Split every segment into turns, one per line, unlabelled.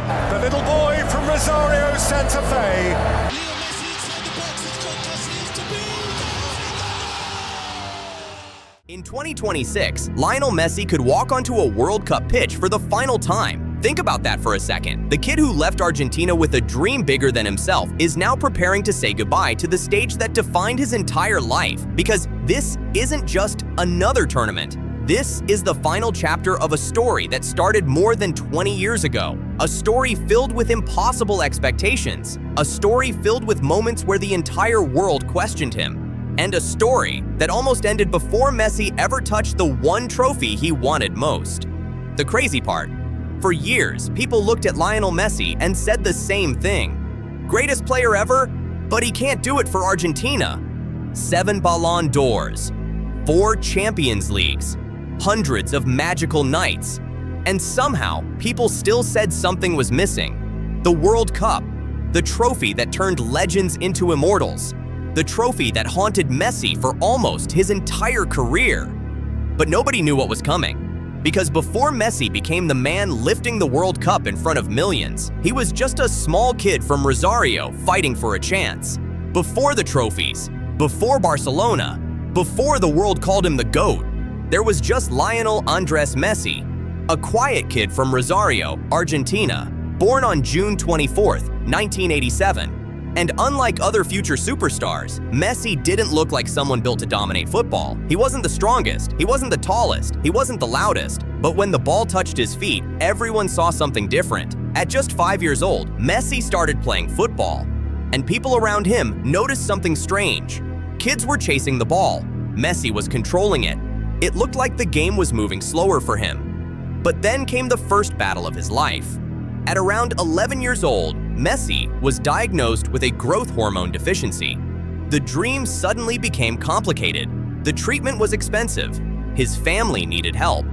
The little boy from Rosario, Santa Fe.
In 2026, Lionel Messi could walk onto a World Cup pitch for the final time. Think about that for a second. The kid who left Argentina with a dream bigger than himself is now preparing to say goodbye to the stage that defined his entire life. Because this isn't just another tournament. This is the final chapter of a story that started more than 20 years ago. A story filled with impossible expectations. A story filled with moments where the entire world questioned him. And a story that almost ended before Messi ever touched the one trophy he wanted most. The crazy part, for years, people looked at Lionel Messi and said the same thing. Greatest player ever, but he can't do it for Argentina. 7 Ballon d'Ors, 4 Champions Leagues, hundreds of magical nights. And somehow, people still said something was missing. The World Cup, the trophy that turned legends into immortals. The trophy that haunted Messi for almost his entire career. But nobody knew what was coming. Because before Messi became the man lifting the World Cup in front of millions, he was just a small kid from Rosario fighting for a chance. Before the trophies, before Barcelona, before the world called him the GOAT, there was just Lionel Andres Messi, a quiet kid from Rosario, Argentina, born on June 24th, 1987. And unlike other future superstars, Messi didn't look like someone built to dominate football. He wasn't the strongest, he wasn't the tallest, he wasn't the loudest. But when the ball touched his feet, everyone saw something different. At just 5 years old, Messi started playing football. And people around him noticed something strange. Kids were chasing the ball. Messi was controlling it. It looked like the game was moving slower for him. But then came the first battle of his life. At around 11 years old, Messi was diagnosed with a growth hormone deficiency. The dream suddenly became complicated. The treatment was expensive. His family needed help.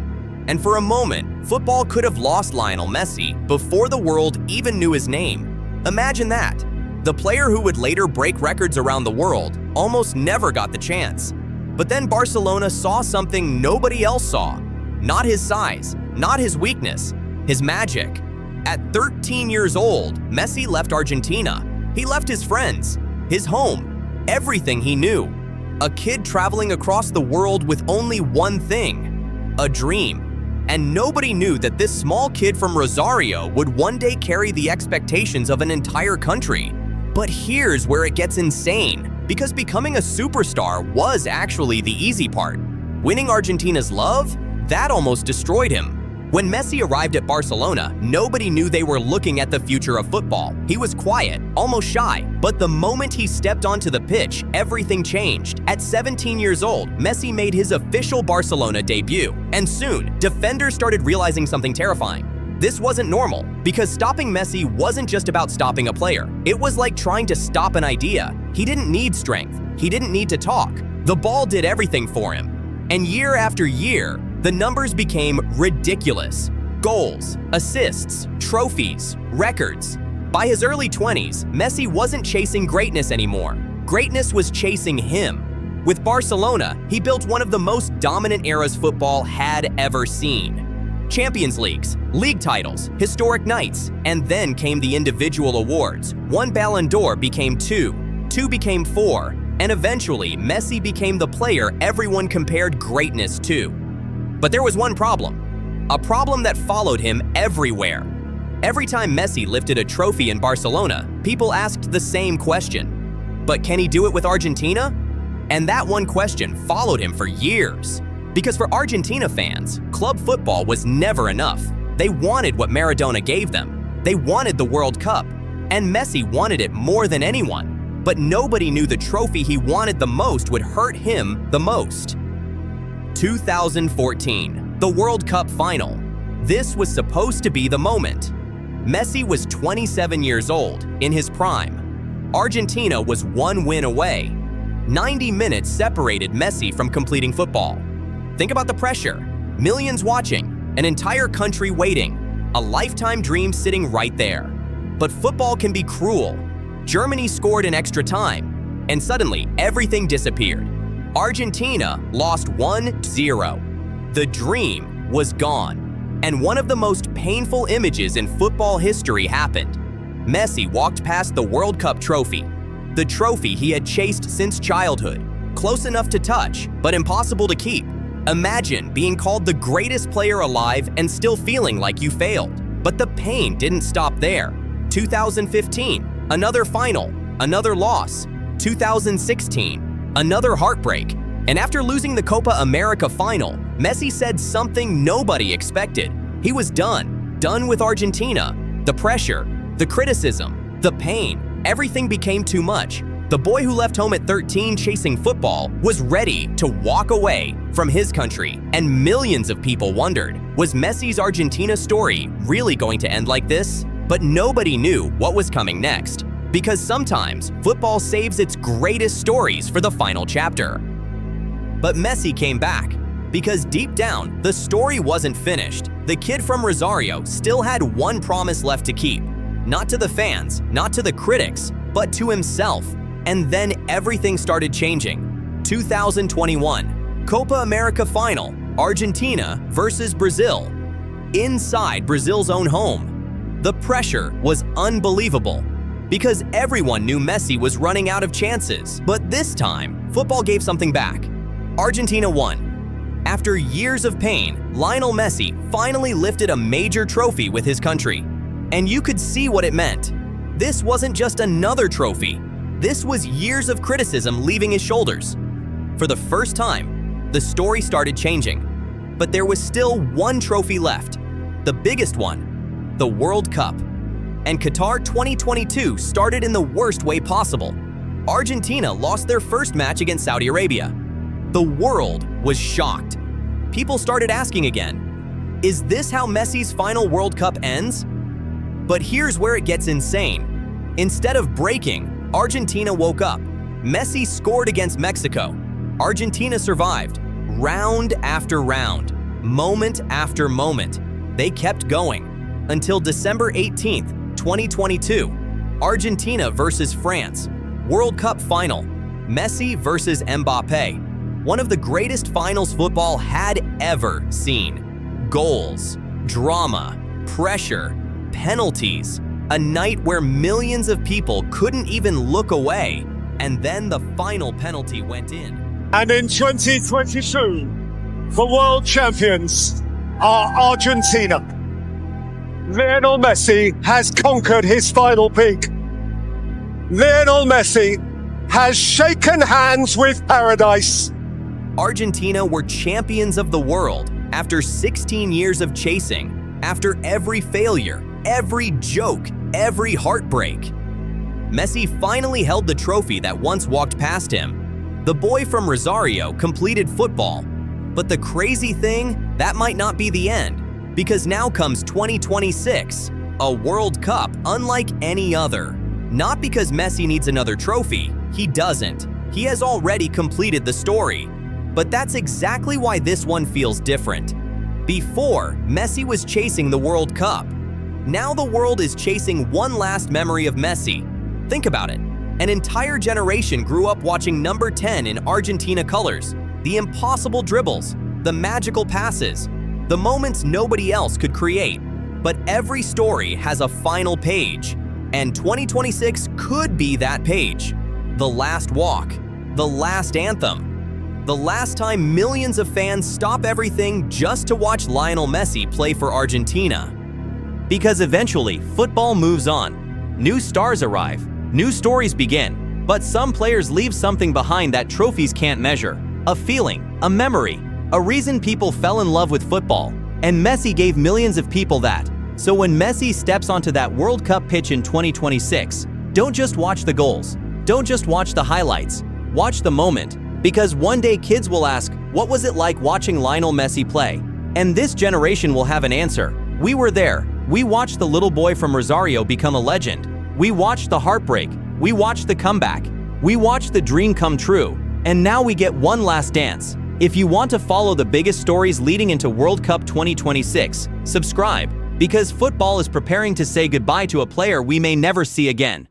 And for a moment, football could have lost Lionel Messi before the world even knew his name. Imagine that. The player who would later break records around the world almost never got the chance. But then Barcelona saw something nobody else saw. Not his size, not his weakness, his magic. At 13 years old, Messi left Argentina. He left his friends, his home, everything he knew. A kid traveling across the world with only one thing, a dream. And nobody knew that this small kid from Rosario would one day carry the expectations of an entire country. But here's where it gets insane, because becoming a superstar was actually the easy part. Winning Argentina's love? That almost destroyed him. When Messi arrived at Barcelona, nobody knew they were looking at the future of football. He was quiet, almost shy, but the moment he stepped onto the pitch, everything changed. At 17 years old, Messi made his official Barcelona debut, and soon, defenders started realizing something terrifying. This wasn't normal, because stopping Messi wasn't just about stopping a player. It was like trying to stop an idea. He didn't need strength. He didn't need to talk. The ball did everything for him. And year after year, the numbers became ridiculous. Goals, assists, trophies, records. By his early 20s, Messi wasn't chasing greatness anymore. Greatness was chasing him. With Barcelona, he built one of the most dominant eras football had ever seen. Champions Leagues, league titles, historic nights, and then came the individual awards. 1 Ballon d'Or became 2, 2 became 4, and eventually Messi became the player everyone compared greatness to. But there was one problem, a problem that followed him everywhere. Every time Messi lifted a trophy in Barcelona, people asked the same question. But can he do it with Argentina? And that one question followed him for years. Because for Argentina fans, club football was never enough. They wanted what Maradona gave them. They wanted the World Cup. And Messi wanted it more than anyone. But nobody knew the trophy he wanted the most would hurt him the most. 2014, the World Cup final. This was supposed to be the moment. Messi was 27 years old, in his prime. Argentina was 1 win away. 90 minutes separated Messi from completing football. Think about the pressure. Millions watching, an entire country waiting, a lifetime dream sitting right there. But football can be cruel. Germany scored in extra time, and suddenly everything disappeared. Argentina lost 1-0. The dream was gone. And one of the most painful images in football history happened. Messi walked past the World Cup trophy, the trophy he had chased since childhood, close enough to touch, but impossible to keep. Imagine being called the greatest player alive and still feeling like you failed. But the pain didn't stop there. 2015, another final, another loss. 2016, another heartbreak. And after losing the Copa America final, Messi said something nobody expected. He was done with Argentina. The pressure, the criticism, the pain, everything became too much. The boy who left home at 13 chasing football was ready to walk away from his country, and millions of people wondered, was Messi's Argentina story really going to end like this? But nobody knew what was coming next, because sometimes football saves its greatest stories for the final chapter. But Messi came back, because deep down, the story wasn't finished. The kid from Rosario still had one promise left to keep. Not to the fans, not to the critics, but to himself. And then everything started changing. 2021, Copa America final, Argentina versus Brazil. Inside Brazil's own home. The pressure was unbelievable, because everyone knew Messi was running out of chances. But this time, football gave something back. Argentina won. After years of pain, Lionel Messi finally lifted a major trophy with his country. And you could see what it meant. This wasn't just another trophy. This was years of criticism leaving his shoulders. For the first time, the story started changing. But there was still one trophy left. The biggest one, the World Cup. And Qatar 2022 started in the worst way possible. Argentina lost their first match against Saudi Arabia. The world was shocked. People started asking again, is this how Messi's final World Cup ends? But here's where it gets insane. Instead of breaking, Argentina woke up. Messi scored against Mexico. Argentina survived. Round after round, moment after moment, they kept going. Until December 18th, 2022, Argentina versus France. World Cup final. Messi versus Mbappe. One of the greatest finals football had ever seen. Goals, drama, pressure, penalties. A night where millions of people couldn't even look away. And then the final penalty went in.
And in 2022, the world champions are Argentina. Lionel Messi has conquered his final peak. Lionel Messi has shaken hands with paradise.
Argentina were champions of the world after 16 years of chasing, after every failure, every joke, every heartbreak. Messi finally held the trophy that once walked past him. The boy from Rosario completed football. But the crazy thing, that might not be the end, because now comes 2026, a World Cup unlike any other. Not because Messi needs another trophy, he doesn't. He has already completed the story. But that's exactly why this one feels different. Before, Messi was chasing the World Cup. Now the world is chasing one last memory of Messi. Think about it. An entire generation grew up watching number 10 in Argentina colors, the impossible dribbles, the magical passes, the moments nobody else could create. But every story has a final page, and 2026 could be that page. The last walk, the last anthem, the last time millions of fans stop everything just to watch Lionel Messi play for Argentina. Because eventually, football moves on. New stars arrive, new stories begin, but some players leave something behind that trophies can't measure. A feeling, a memory, a reason people fell in love with football. And Messi gave millions of people that. So when Messi steps onto that World Cup pitch in 2026, don't just watch the goals. Don't just watch the highlights. Watch the moment. Because one day kids will ask, what was it like watching Lionel Messi play? And this generation will have an answer. We were there. We watched the little boy from Rosario become a legend. We watched the heartbreak. We watched the comeback. We watched the dream come true. And now we get one last dance. If you want to follow the biggest stories leading into World Cup 2026, subscribe, because football is preparing to say goodbye to a player we may never see again.